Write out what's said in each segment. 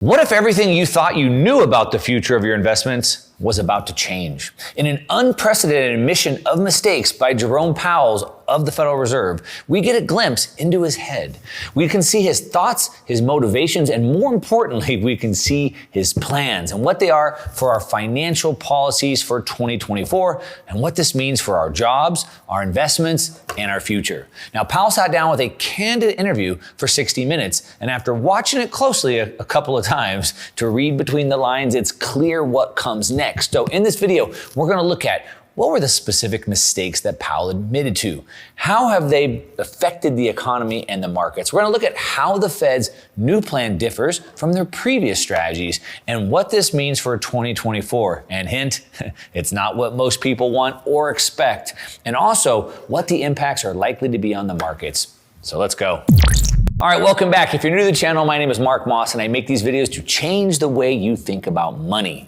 What if everything you thought you knew about the future of your investments was about to change? In an unprecedented admission of mistakes by Jerome Powell of the Federal Reserve, we get a glimpse into his head. We can see his thoughts, his motivations, and more importantly, we can see his plans and what they are for our financial policies for 2024 and what this means for our jobs, our investments, and our future. Now, Powell sat down with a candid interview for 60 minutes, and after watching it closely a couple of times to read between the lines, it's clear what comes next. So in this video, we're going to look at what were the specific mistakes that Powell admitted to? How have they affected the economy and the markets? We're going to look at how the Fed's new plan differs from their previous strategies and what this means for 2024. And hint, it's not what most people want or expect. And also what the impacts are likely to be on the markets. So let's go. All right, welcome back. If you're new to the channel, my name is Mark Moss and I make these videos to change the way you think about money.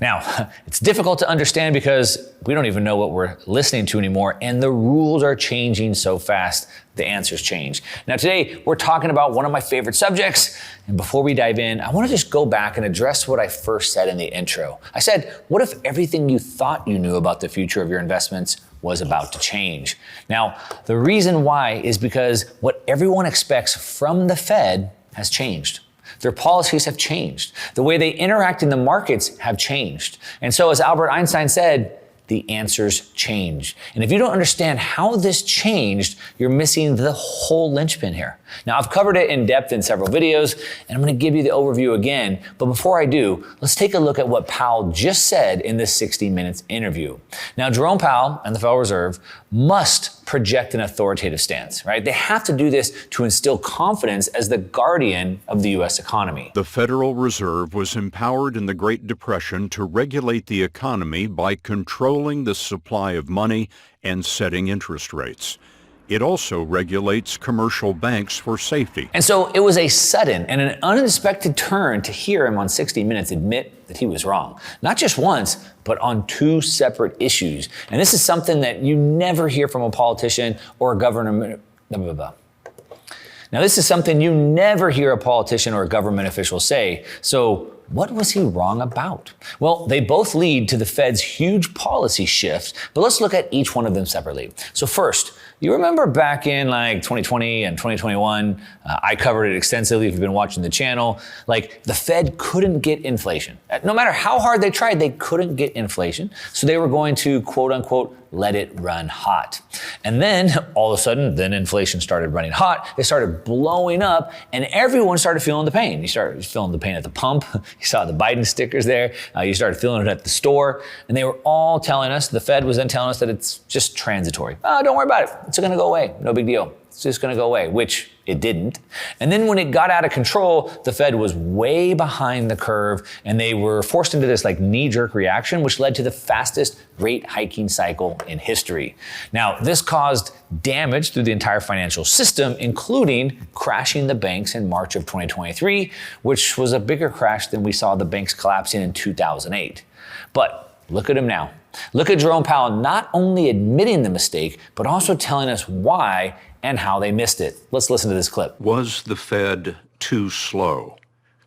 Now, it's difficult to understand because we don't even know what we're listening to anymore, and the rules are changing so fast, the answers change. Now, today, we're talking about one of my favorite subjects, and before we dive in, I want to just go back and address what I first said in the intro. I said, what if everything you thought you knew about the future of your investments was about to change? Now, the reason why is because what everyone expects from the Fed has changed. Their policies have changed. The way they interact in the markets have changed. And so as Albert Einstein said, the answers change. And if you don't understand how this changed, you're missing the whole linchpin here. Now, I've covered it in depth in several videos, and I'm going to give you the overview again. But before I do, let's take a look at what Powell just said in this 60 Minutes interview. Now, Jerome Powell and the Federal Reserve must project an authoritative stance, right? They have to do this to instill confidence as the guardian of the U.S. economy. The Federal Reserve was empowered in the Great Depression to regulate the economy by controlling the supply of money and setting interest rates. It also regulates commercial banks for safety. And so it was a sudden and an unexpected turn to hear him on 60 Minutes admit that he was wrong. Not just once, but on two separate issues. And this is something that you never hear from a politician or a government. Now, this is something you never hear a politician or a government official say. So what was he wrong about? Well, they both lead to the Fed's huge policy shifts, but let's look at each one of them separately. So first, you remember back in like 2020 and 2021, I covered it extensively if you've been watching the channel, like the Fed couldn't get inflation. No matter how hard they tried, they couldn't get inflation. So they were going to quote unquote, let it run hot. And then all of a sudden, then inflation started running hot. They started blowing up and everyone started feeling the pain. You started feeling the pain at the pump. You saw the Biden stickers there. You started feeling it at the store. And they were all telling us, the Fed was then telling us that it's just transitory. Oh, don't worry about it. It's going to go away. No big deal. It's just going to go away, which it didn't. And then when it got out of control, the Fed was way behind the curve and they were forced into this like knee-jerk reaction, which led to the fastest rate hiking cycle in history. Now, this caused damage through the entire financial system, including crashing the banks in March of 2023, which was a bigger crash than we saw the banks collapsing in 2008. But look at him now. Look at Jerome Powell not only admitting the mistake, but also telling us why and how they missed it. Let's listen to this clip. Was the Fed too slow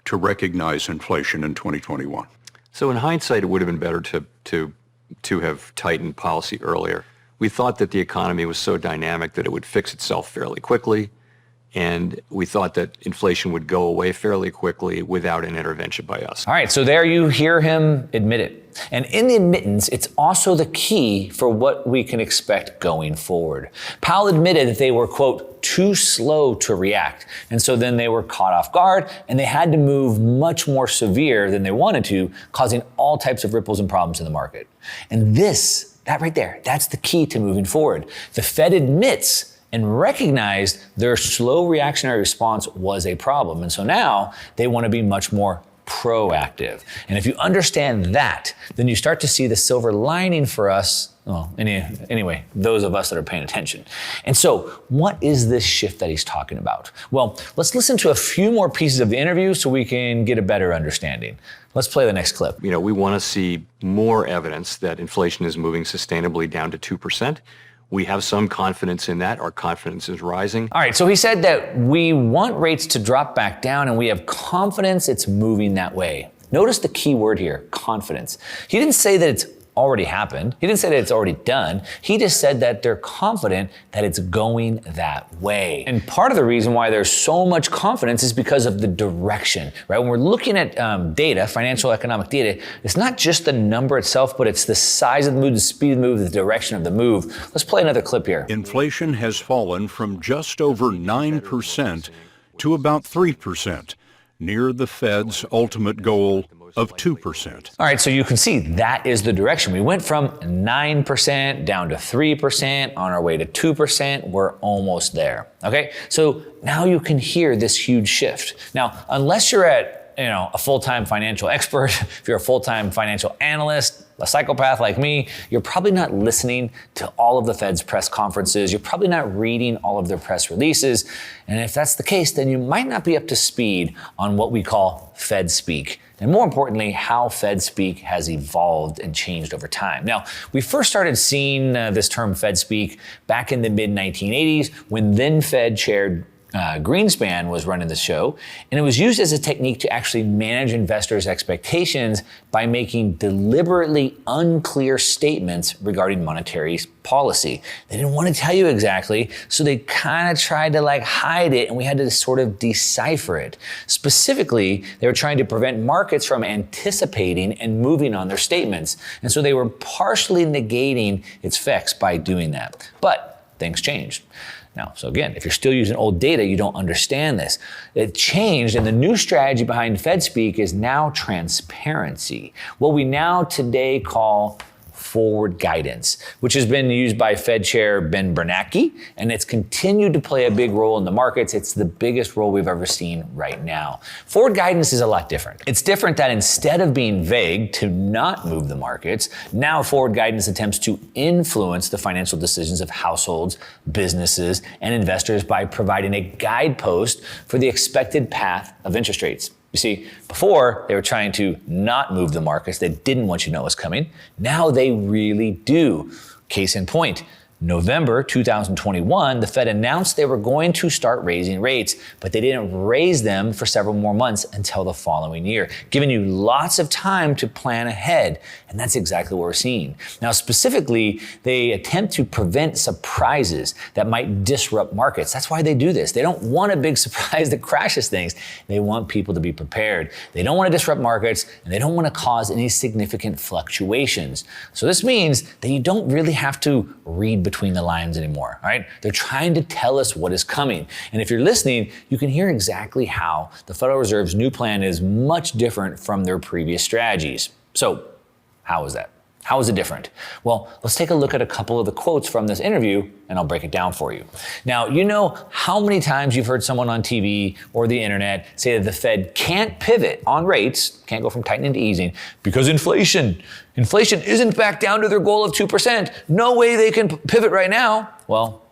to recognize inflation in 2021? So in hindsight, it would have been better to have tightened policy earlier. We thought that the economy was so dynamic that it would fix itself fairly quickly. And we thought that inflation would go away fairly quickly without an intervention by us. All right, so there you hear him admit it. And in the admittance, it's also the key for what we can expect going forward. Powell admitted that they were, quote, too slow to react. And so then they were caught off guard and they had to move much more severe than they wanted to, causing all types of ripples and problems in the market. And that right there, that's the key to moving forward. The Fed admits and recognized their slow reactionary response was a problem. And so now they want to be much more proactive. And if you understand that, then you start to see the silver lining for us. Well, anyway, those of us that are paying attention. And so what is this shift that he's talking about? Well, let's listen to a few more pieces of the interview so we can get a better understanding. Let's play the next clip. We want to see more evidence that inflation is moving sustainably down to 2%. We have some confidence in that. Our confidence is rising. All right, so he said that we want rates to drop back down and we have confidence it's moving that way. Notice the key word here, confidence. He didn't say that it's already happened. He didn't say that it's already done. He just said that they're confident that it's going that way. And part of the reason why there's so much confidence is because of the direction, right? When we're looking at data, financial economic data, it's not just the number itself, but it's the size of the move, the speed of the move, the direction of the move. Let's play another clip here. Inflation has fallen from just over 9% to about 3%, near the Fed's ultimate goal of 2%. All right, so you can see that is the direction. We went from 9% down to 3%, on our way to 2%. We're almost there, okay? So now you can hear this huge shift. Now, unless you're at a full-time financial expert, if you're a full-time financial analyst, a psychopath like me, you're probably not listening to all of the Fed's press conferences. You're probably not reading all of their press releases. And if that's the case, then you might not be up to speed on what we call Fed speak. And more importantly, how Fed speak has evolved and changed over time. Now, we first started seeing this term Fed speak back in the mid-1980s when then Fed Chair Greenspan was running the show, and it was used as a technique to actually manage investors' expectations by making deliberately unclear statements regarding monetary policy. They didn't want to tell you exactly, so they kind of tried to hide it, and we had to sort of decipher it. Specifically, they were trying to prevent markets from anticipating and moving on their statements, and so they were partially negating its effects by doing that. But things changed. Now, so again, if you're still using old data, you don't understand this. It changed, and the new strategy behind Fed speak is now transparency. What we now today call forward guidance, which has been used by Fed Chair Ben Bernanke, and it's continued to play a big role in the markets. It's the biggest role we've ever seen right now. Forward guidance is a lot different. It's different that instead of being vague to not move the markets, now forward guidance attempts to influence the financial decisions of households, businesses, and investors by providing a guidepost for the expected path of interest rates. You see, before they were trying to not move the markets. They didn't want you to know what's coming. Now they really do. Case in point, November 2021, the Fed announced they were going to start raising rates, but they didn't raise them for several more months until the following year, giving you lots of time to plan ahead. And that's exactly what we're seeing. Now, specifically, they attempt to prevent surprises that might disrupt markets. That's why they do this. They don't want a big surprise that crashes things. They want people to be prepared. They don't want to disrupt markets, and they don't want to cause any significant fluctuations. So this means that you don't really have to read between the lines anymore, all right? They're trying to tell us what is coming. And if you're listening, you can hear exactly how the Federal Reserve's new plan is much different from their previous strategies. So how is that? How is it different? Well, let's take a look at a couple of the quotes from this interview, and I'll break it down for you. Now, you know how many times you've heard someone on TV or the internet say that the Fed can't pivot on rates, can't go from tightening to easing, because inflation isn't back down to their goal of 2%. No way they can pivot right now. Well,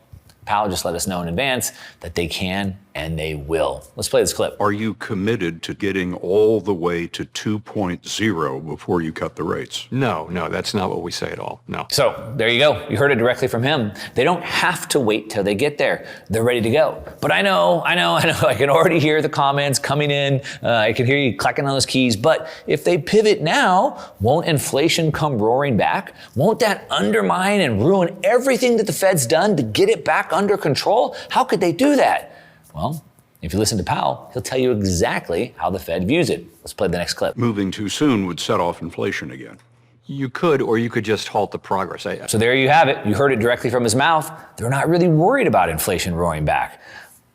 Powell just let us know in advance that they can and they will. Let's play this clip. Are you committed to getting all the way to 2.0 before you cut the rates? No, that's not what we say at all. No. So there you go. You heard it directly from him. They don't have to wait till they get there. They're ready to go. But I know. I can already hear the comments coming in. I can hear you clacking on those keys. But if they pivot now, won't inflation come roaring back? Won't that undermine and ruin everything that the Fed's done to get it back under control? How could they do that? Well, if you listen to Powell, he'll tell you exactly how the Fed views it. Let's play the next clip. Moving too soon would set off inflation again. You could, or you could just halt the progress. So there you have it. You heard it directly from his mouth. They're not really worried about inflation roaring back,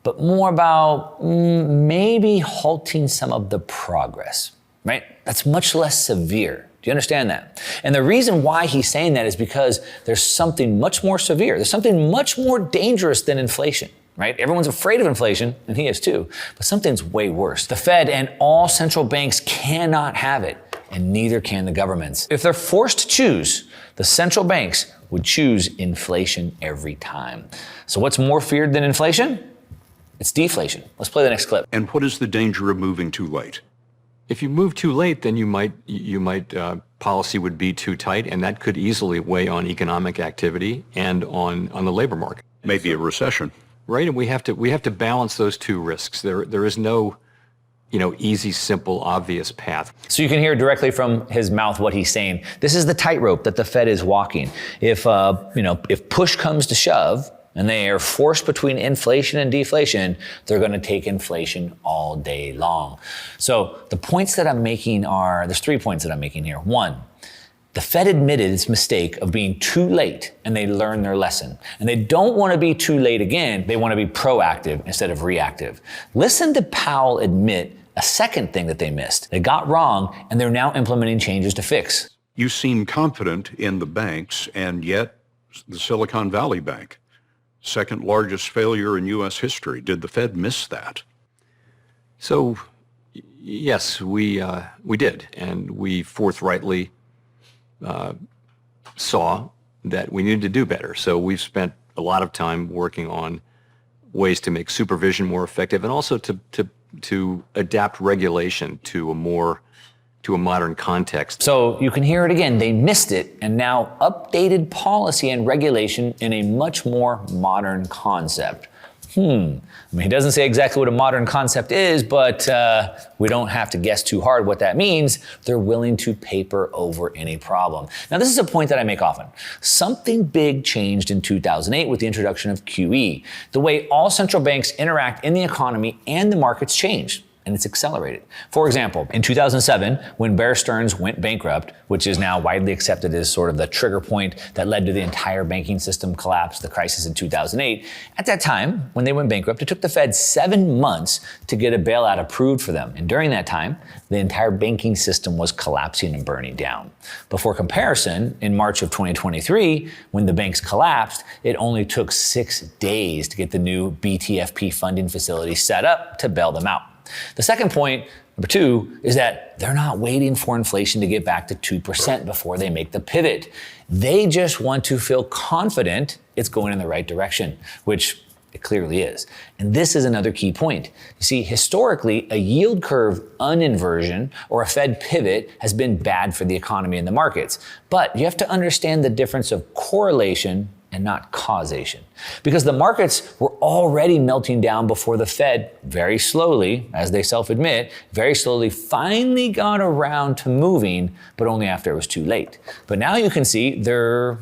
but more about maybe halting some of the progress, right? That's much less severe. Do you understand that? And the reason why he's saying that is because there's something much more severe. There's something much more dangerous than inflation. Right? Everyone's afraid of inflation, and he is too, but something's way worse. The Fed and all central banks cannot have it, and neither can the governments. If they're forced to choose, the central banks would choose inflation every time. So what's more feared than inflation? It's deflation. Let's play the next clip. And what is the danger of moving too late? If you move too late, then policy would be too tight, and that could easily weigh on economic activity and on the labor market. Maybe a recession. Right, and we have to balance those two risks. There is no, easy, simple, obvious path. So you can hear directly from his mouth what he's saying. This is the tightrope that the Fed is walking. If push comes to shove, and they are forced between inflation and deflation, they're going to take inflation all day long. So the points that I'm making there's 3 points that I'm making here. One, the Fed admitted its mistake of being too late, and they learned their lesson. And they don't want to be too late again. They want to be proactive instead of reactive. Listen to Powell admit a second thing that they missed. They got wrong, and they're now implementing changes to fix. You seem confident in the banks, and yet the Silicon Valley Bank, second largest failure in U.S. history. Did the Fed miss that? So, yes, we did, and we forthrightly saw that we needed to do better. So we've spent a lot of time working on ways to make supervision more effective, and also to adapt regulation to a modern context. So you can hear it again. They missed it, and now updated policy and regulation in a much more modern concept. He doesn't say exactly what a modern concept is, but we don't have to guess too hard what that means. They're willing to paper over any problem. Now, this is a point that I make often. Something big changed in 2008 with the introduction of QE. The way all central banks interact in the economy and the markets changed, and it's accelerated. For example, in 2007, when Bear Stearns went bankrupt, which is now widely accepted as sort of the trigger point that led to the entire banking system collapse, the crisis in 2008, at that time, when they went bankrupt, it took the Fed 7 months to get a bailout approved for them. And during that time, the entire banking system was collapsing and burning down. But for comparison, in March of 2023, when the banks collapsed, it only took 6 days to get the new BTFP funding facility set up to bail them out. The second point, number 2, is that they're not waiting for inflation to get back to 2% before they make the pivot. They just want to feel confident it's going in the right direction, which it clearly is. And this is another key point. You see, historically, a yield curve uninversion or a Fed pivot has been bad for the economy and the markets. But you have to understand the difference of correlation and not causation. Because the markets were already melting down before the Fed, very slowly, as they self-admit, very slowly finally got around to moving, but only after it was too late. But now you can see they're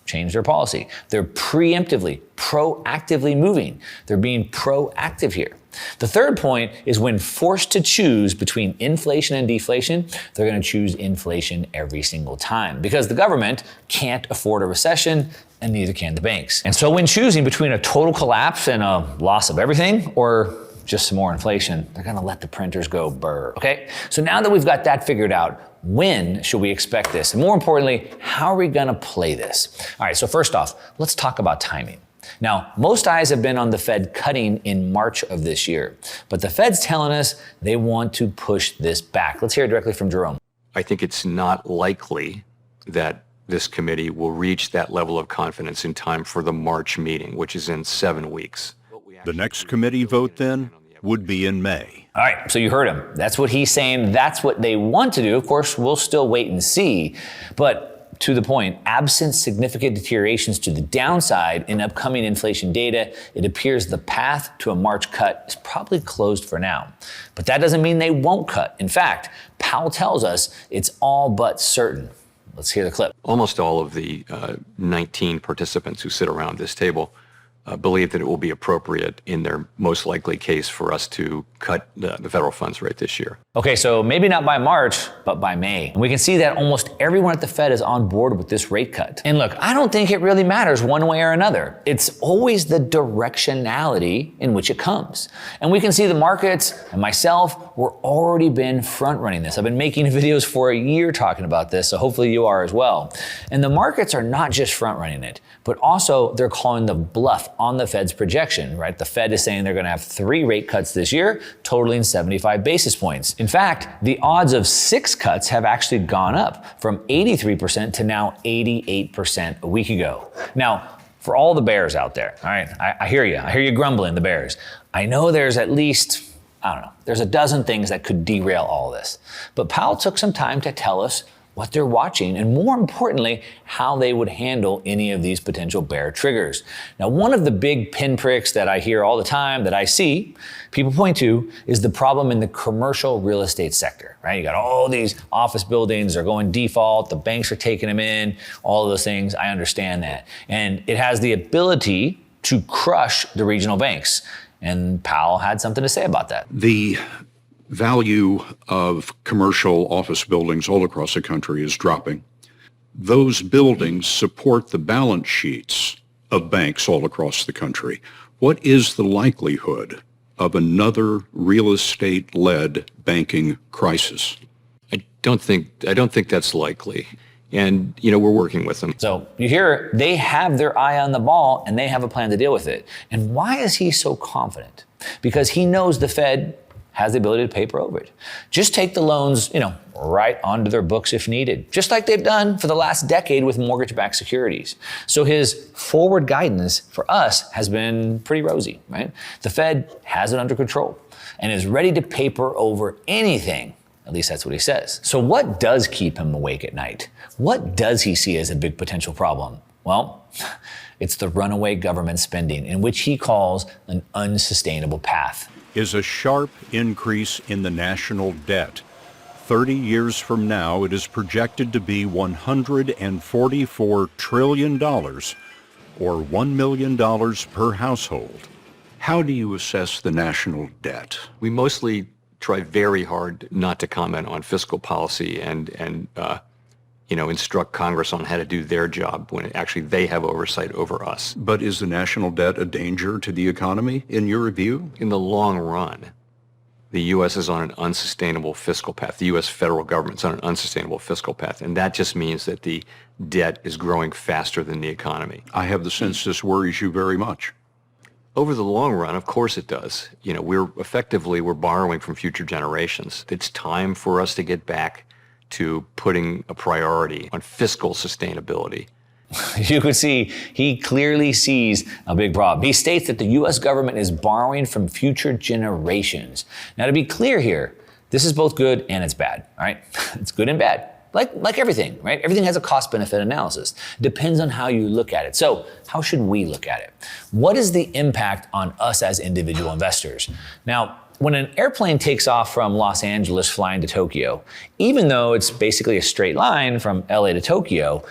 changed their policy. They're preemptively, proactively moving. They're being proactive here. The third point is when forced to choose between inflation and deflation, they're going to choose inflation every single time because the government can't afford a recession and neither can the banks. And so when choosing between a total collapse and a loss of everything or just some more inflation, they're going to let the printers go burr. Okay? So now that we've got that figured out, when should we expect this? And more importantly, how are we going to play this? All right, so first off, let's talk about timing. Now, most eyes have been on the Fed cutting in March of this year, but the Fed's telling us they want to push this back. Let's hear it directly from Jerome. I think it's not likely that this committee will reach that level of confidence in time for the March meeting, which is in 7 weeks. The next committee vote, then, would be in May. All right, so you heard him. That's what he's saying. That's what they want to do. Of course, we'll still wait and see. But to the point, absent significant deteriorations to the downside in upcoming inflation data, it appears the path to a March cut is probably closed for now. But that doesn't mean they won't cut. In fact, Powell tells us it's all but certain. Let's hear the clip. Almost all of the 19 participants who sit around this table believe that it will be appropriate in their most likely case for us to cut the federal funds rate this year. Okay, so maybe not by March, but by May. And we can see that almost everyone at the Fed is on board with this rate cut. And look, I don't think it really matters one way or another. It's always the directionality in which it comes. And we can see the markets and myself, we're already been front running this. I've been making videos for a year talking about this, so hopefully you are as well. And the markets are not just front running it, but also they're calling the bluff on the Fed's projection, right? The Fed is saying they're going to have 3 rate cuts this year, totaling 75 basis points. In fact, the odds of 6 cuts have actually gone up from 83% to now 88% a week ago. Now, for all the bears out there, all right, I hear you. I hear you grumbling, the bears. I know there's at least, I don't know. There's a dozen things that could derail all this. But Powell took some time to tell us what they're watching, and more importantly, how they would handle any of these potential bear triggers. Now, one of the big pinpricks that I hear all the time, that I see people point to, is the problem in the commercial real estate sector, right? You got all these office buildings, they're going default, the banks are taking them in, all of those things. I understand that. And it has the ability to crush the regional banks. And Powell had something to say about that. The value of commercial office buildings all across the country is dropping. Those buildings support the balance sheets of banks all across the country. What is the likelihood of another real estate-led banking crisis? I don't think that's likely. And, we're working with them. So you hear they have their eye on the ball and they have a plan to deal with it. And why is he so confident? Because he knows the Fed has the ability to paper over it. Just take the loans, right onto their books if needed, just like they've done for the last decade with mortgage-backed securities. So his forward guidance for us has been pretty rosy, right? The Fed has it under control and is ready to paper over anything. At least that's what he says. So what does keep him awake at night? What does he see as a big potential problem? Well, it's the runaway government spending, in which he calls an unsustainable path. Is a sharp increase in the national debt. 30 years from now, it is projected to be $144 trillion, or $1 million per household. How do you assess the national debt? We mostly try very hard not to comment on fiscal policy and instruct Congress on how to do their job when actually they have oversight over us. But is the national debt a danger to the economy, in your view? In the long run, the U.S. is on an unsustainable fiscal path. The U.S. federal government's on an unsustainable fiscal path, and that just means that the debt is growing faster than the economy. I have the sense this worries you very much. Over the long run, of course it does. We're borrowing from future generations. It's time for us to get back to putting a priority on fiscal sustainability. You could see he clearly sees a big problem. He states that the U.S. government is borrowing from future generations. Now, to be clear here, this is both good and it's bad, all right? It's good and bad. Like everything, right? Everything has a cost-benefit analysis. Depends on how you look at it. So how should we look at it? What is the impact on us as individual investors? Now, when an airplane takes off from Los Angeles flying to Tokyo, even though it's basically a straight line from LA to Tokyo,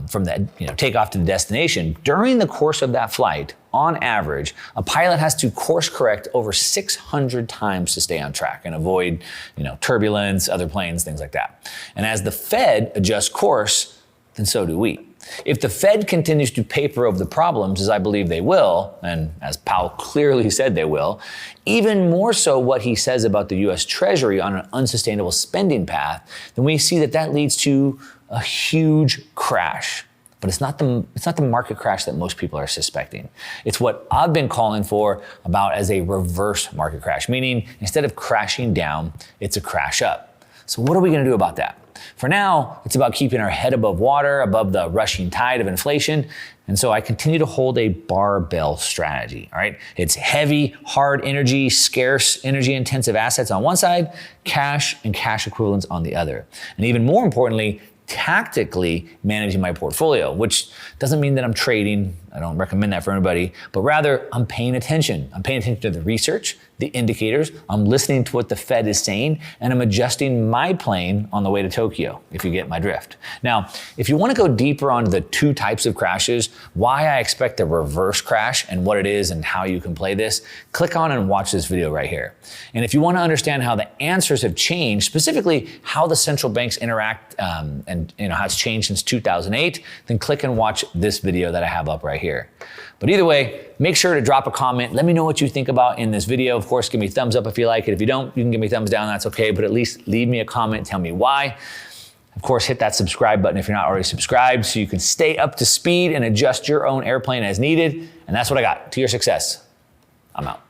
from the takeoff to the destination, during the course of that flight, on average, a pilot has to course correct over 600 times to stay on track and avoid, turbulence, other planes, things like that. And as the Fed adjusts course, then so do we. If the Fed continues to paper over the problems, as I believe they will, and as Powell clearly said they will, even more so what he says about the U.S. Treasury on an unsustainable spending path, then we see that leads to a huge crash. But it's not the market crash that most people are suspecting. It's what I've been calling for about as a reverse market crash, meaning instead of crashing down, it's a crash up. So what are we going to do about that? For now, it's about keeping our head above water, above the rushing tide of inflation. And so I continue to hold a barbell strategy, all right? It's heavy, hard energy, scarce, energy-intensive assets on one side, cash and cash equivalents on the other. And even more importantly, tactically managing my portfolio, which doesn't mean that I'm trading. I don't recommend that for anybody, but rather I'm paying attention. I'm paying attention to the research, the indicators. I'm listening to what the Fed is saying, and I'm adjusting my plane on the way to Tokyo, if you get my drift. Now, if you want to go deeper onto the two types of crashes, why I expect a reverse crash and what it is and how you can play this, click on and watch this video right here. And if you want to understand how the answers have changed, specifically how the central banks interact and how it's changed since 2008, then click and watch this video that I have up right here. But either way, make sure to drop a comment. Let me know what you think about in this video. Of course, give me a thumbs up if you like it. If you don't, you can give me a thumbs down. That's okay. But at least leave me a comment. Tell me why. Of course, hit that subscribe button if you're not already subscribed so you can stay up to speed and adjust your own airplane as needed. And that's what I got. To your success. I'm out.